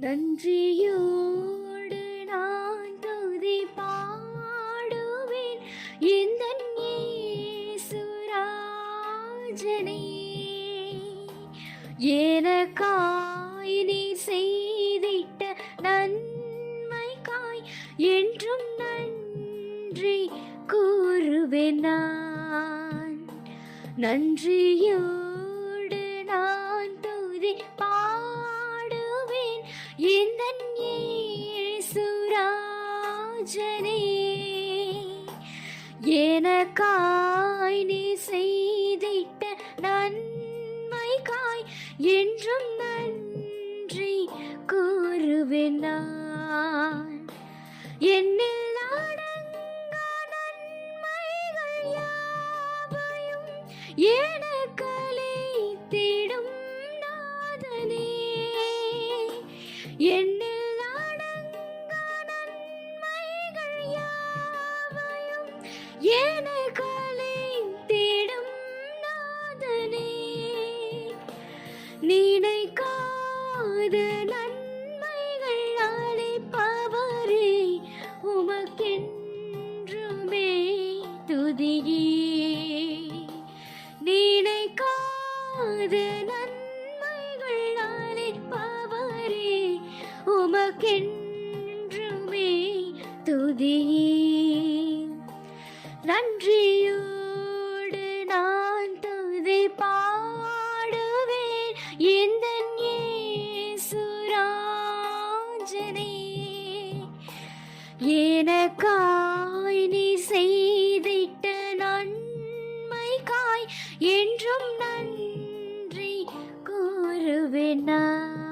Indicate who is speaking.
Speaker 1: நன்றியோடு நான் துதி பாடுவேன் எந்தன் இயேசுராஜனே. எனக்காய் நீ செய்திட்ட நன்மைக்காய் என்றும் நன்றி கூறுவேன் நான். நன்றியோடு நான் துதி பாடுவேன் எந்தன் இயேசுராஜனே. எனக்காய் நீ செய்திட்ட நன்மைக்காய் என்றும் நன்றி கூறுவேன் நான். என்னில் அடங்கா நன்மைகள் யாவையும் எனக்களித்திடும் நாதனே. என்னில் அடங்கா நன்மைகள் யாவையும் எனக்களித்திடும் நாதனே. நினைக்காத நன்மைகள் அளிப்பவரே உமக்கென்றுமே துதியே. நினைக்காத நன்மைகள் அளிப்பவரே உமக்கென்றுமே துதியே. நன்றியோடு நான் துதி பாடுவேன் எந்தன் இயேசுராஜனே. எனக்காய் நீ செய்திட்ட நன்மைக்காய் என்றும் நன்றி கூறுவேன் நான்.